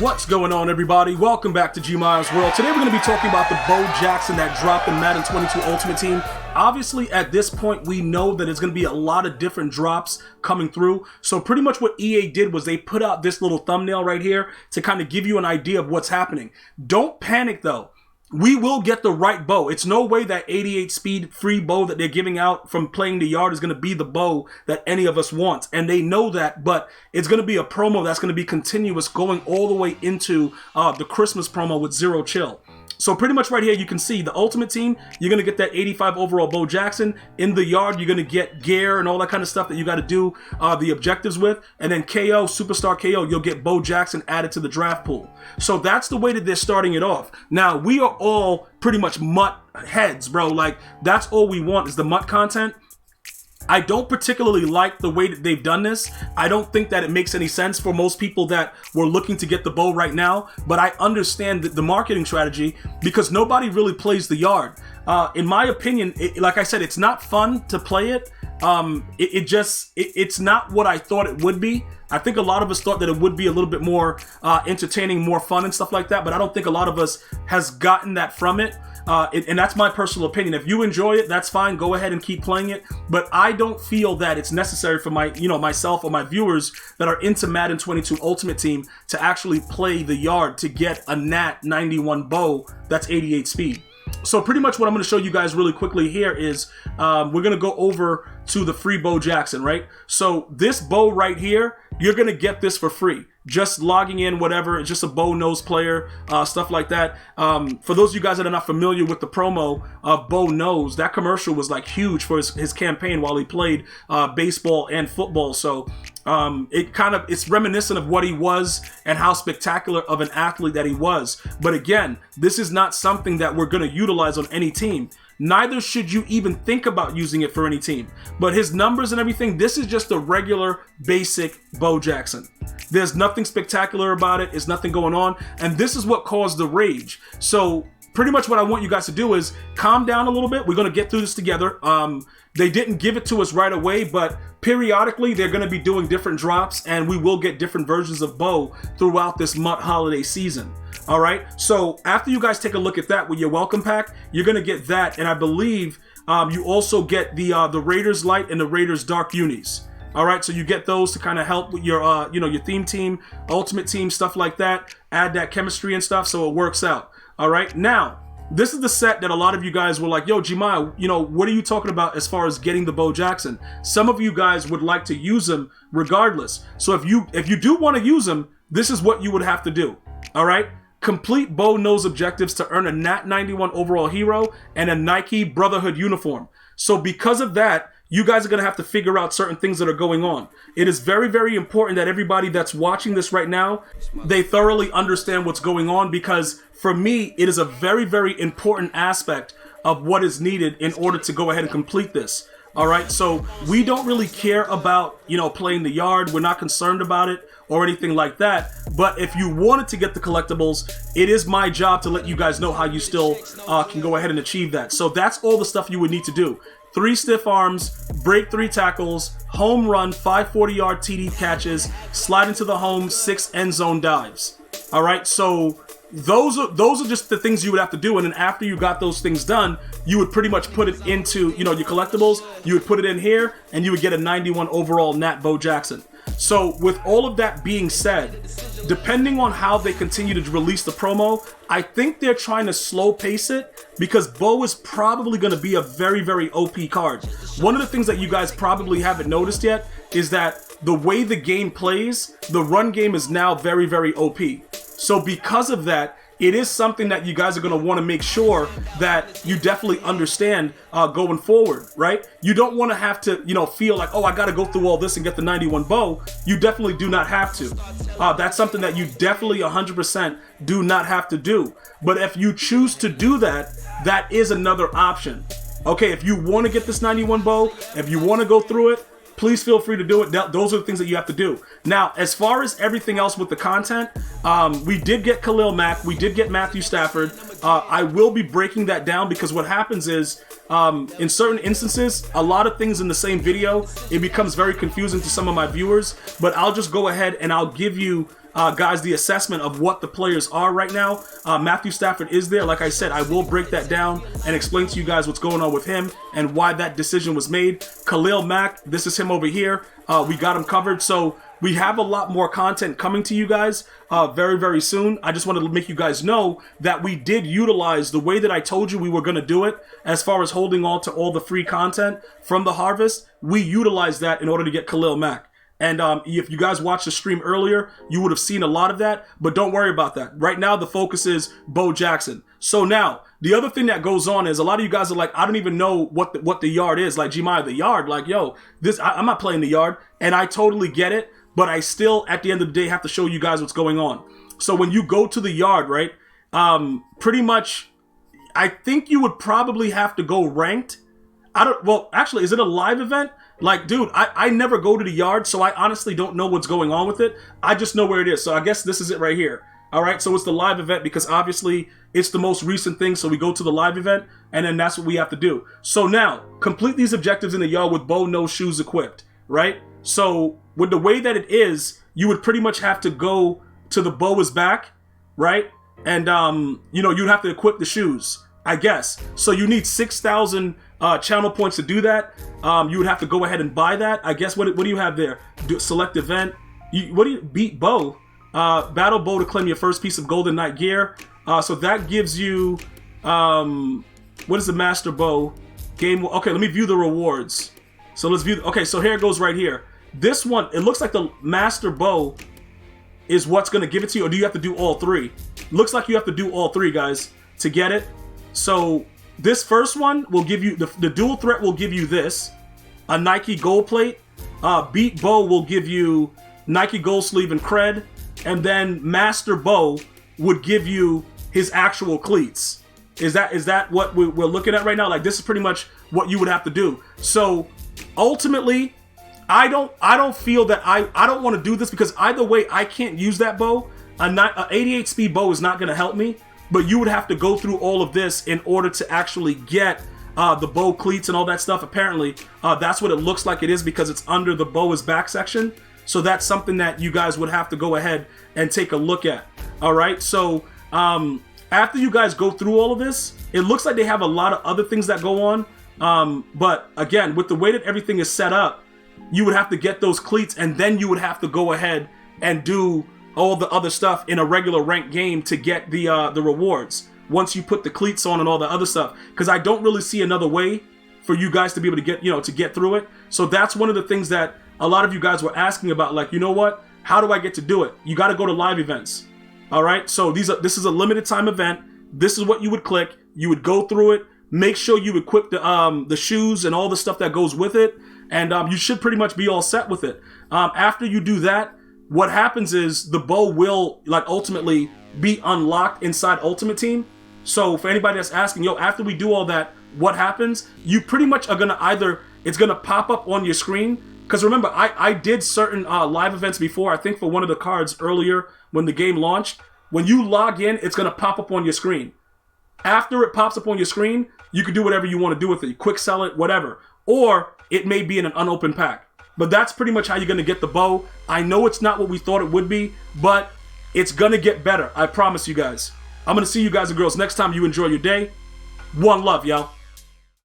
What's going on, everybody? Welcome back to GmiasWorld. Today we're going to be talking about the Bo Jackson that dropped in Madden 22 Ultimate Team. Obviously, at this point, we know that there's going to be a lot of different drops coming through. So pretty much what EA did was they put out this little thumbnail right here to kind of give you an idea of what's happening. Don't panic, though. We will get the right bow. It's no way that 88 speed free bow that they're giving out from playing the yard is going to be the bow that any of us want. And they know that, but it's going to be a promo that's going to be continuous going all the way into the Christmas promo with Zero Chill. So pretty much right here, you can see the Ultimate Team, you're going to get that 85 overall Bo Jackson. In the yard, you're going to get gear and all that kind of stuff that you got to do the objectives with. And then KO, Superstar KO, you'll get Bo Jackson added to the draft pool. So that's the way that they're starting it off. Now, we are all pretty much MUT heads, bro. Like, that's all we want is the MUT content. I don't particularly like the way that they've done this. I don't think that it makes any sense for most people that were looking to get the bow right now, but I understand the marketing strategy because nobody really plays the yard. In my opinion, like I said, it's not fun to play it. It's not what I thought it would be. I think a lot of us thought that it would be a little bit more entertaining, more fun and stuff like that, but I don't think a lot of us has gotten that from it. And that's my personal opinion. If you enjoy it, that's fine. Go ahead and keep playing it. But I don't feel that it's necessary for myself or my viewers that are into Madden 22 Ultimate Team to actually play the yard to get a Nat 91 bow that's 88 speed. So pretty much what I'm going to show you guys really quickly here is we're going to go over to the free Bo Jackson, right? So this bow right here, you're going to get this for free. Just logging in, whatever. It's just a Bo Knows player, stuff like that. For those of you guys that are not familiar with the promo of Bo Knows, that commercial was like huge for his campaign while he played baseball and football. So it's reminiscent of what he was and how spectacular of an athlete that he was. But again, this is not something that we're going to utilize on any team. Neither should you even think about using it for any team. But his numbers and everything, this is just a regular, basic Bo Jackson. There's nothing spectacular about it. There's nothing going on. And this is what caused the rage. So pretty much what I want you guys to do is calm down a little bit. We're going to get through this together. They didn't give it to us right away, but periodically they're going to be doing different drops and we will get different versions of Bo throughout this MUT holiday season. All right, so after you guys take a look at that with your welcome pack, you're going to get that, and I believe you also get the Raiders Light and the Raiders Dark Unis. All right, so you get those to kind of help with your your theme team, ultimate team, stuff like that. Add that chemistry and stuff, so it works out. All right, now this is the set that a lot of you guys were like, yo, Gmia, what are you talking about as far as getting the Bo Jackson? Some of you guys would like to use him regardless. So if you do want to use him, this is what you would have to do. All right. Complete Bo Knows objectives to earn a Nat 91 overall hero and a Nike Brotherhood uniform. So because of that, you guys are going to have to figure out certain things that are going on. It is very, very important that everybody that's watching this right now, they thoroughly understand what's going on, because for me, it is a very, very important aspect of what is needed in order to go ahead and complete this. All right, so we don't really care about, playing the yard. We're not concerned about it or anything like that. But if you wanted to get the collectibles, it is my job to let you guys know how you still can go ahead and achieve that. So that's all the stuff you would need to do. 3 stiff arms, break 3 tackles, home run, 540-yard TD catches, slide into the home, 6 end zone dives. All right, so those are just the things you would have to do, and then after you got those things done, you would pretty much put it into your collectibles. You would put it in here, and you would get a 91 overall Nat Bo Jackson. So with all of that being said, depending on how they continue to release the promo, I think they're trying to slow pace it because Bo is probably going to be a very, very OP card. One of the things that you guys probably haven't noticed yet is that the way the game plays, the run game is now very, very OP. So because of that, it is something that you guys are going to want to make sure that you definitely understand going forward, right? You don't want to have to, feel like, oh, I got to go through all this and get the 91 bow. You definitely do not have to. That's something that you definitely 100% do not have to do. But if you choose to do that, that is another option. Okay, if you want to get this 91 bow, if you want to go through it, please feel free to do it. Those are the things that you have to do. Now, as far as everything else with the content, we did get Khalil Mack, we did get Matthew Stafford, I will be breaking that down because what happens is, in certain instances, a lot of things in the same video, it becomes very confusing to some of my viewers, but I'll just go ahead and I'll give you guys the assessment of what the players are right now. Matthew Stafford is there. Like I said, I will break that down and explain to you guys what's going on with him and why that decision was made. Khalil Mack, this is him over here. We got him covered. So we have a lot more content coming to you guys very, very soon. I just wanted to make you guys know that we did utilize the way that I told you we were going to do it as far as holding on to all the free content from the harvest. We utilized that in order to get Khalil Mack. And if you guys watched the stream earlier, you would have seen a lot of that, but don't worry about that. Right now, the focus is Bo Jackson. So now, the other thing that goes on is a lot of you guys are like, I don't even know what the yard is. Like, Gmia, the yard, like, yo, I'm not playing the yard. And I totally get it, but I still, at the end of the day, have to show you guys what's going on. So when you go to the yard, right, pretty much, I think you would probably have to go ranked. Well, actually, is it a live event? Like, dude, I never go to the yard, so I honestly don't know what's going on with it. I just know where it is. So I guess this is it right here. All right, so it's the live event because obviously it's the most recent thing. So we go to the live event, and then that's what we have to do. So now, complete these objectives in the yard with bow, no shoes equipped, right? So with the way that it is, you would pretty much have to go to the bow is back, right? And, you'd have to equip the shoes, I guess. So you need 6,000 channel points to do that. You would have to go ahead and buy that. I guess, what do you have there? Select event. Beat bow? Battle bow to claim your first piece of golden knight gear. So that gives you, what is the master bow? Game, okay, let me view the rewards. So let's view, okay, so here it goes right here. This one, it looks like the master bow is what's going to give it to you, or do you have to do all three? Looks like you have to do all three, guys, to get it. So this first one will give you, the dual threat will give you this, a Nike gold plate. Beat bow will give you Nike gold sleeve and cred. And then master bow would give you his actual cleats. Is that what we're looking at right now? Like, this is pretty much what you would have to do. So ultimately, I don't feel that I don't want to do this because either way, I can't use that bow. An 88 speed bow is not going to help me. But you would have to go through all of this in order to actually get the bow cleats and all that stuff. Apparently, that's what it looks like it is because it's under the bow is back section. So that's something that you guys would have to go ahead and take a look at. All right. So after you guys go through all of this, it looks like they have a lot of other things that go on. But again, with the way that everything is set up, you would have to get those cleats and then you would have to go ahead and do all the other stuff in a regular ranked game to get the rewards once you put the cleats on and all the other stuff, because I don't really see another way for you guys to be able to get to get through it. So that's one of the things that a lot of you guys were asking about, like, you know what, how do I get to do it? You got to go to live events. All right, so this is a limited time event. This is what you would click. You would go through it, make sure you equip the shoes and all the stuff that goes with it, and you should pretty much be all set with it. After you do that, what happens is the bow will, like, ultimately be unlocked inside Ultimate Team. So for anybody that's asking, yo, after we do all that, what happens? You pretty much are gonna it's gonna pop up on your screen. Because remember, I did certain live events before. I think for one of the cards earlier when the game launched. When you log in, it's gonna pop up on your screen. After it pops up on your screen, you can do whatever you want to do with it. Quick sell it, whatever. Or it may be in an unopened pack. But that's pretty much how you're going to get the bow. I know it's not what we thought it would be, but it's going to get better. I promise you guys. I'm going to see you guys and girls next time. You enjoy your day. One love, y'all.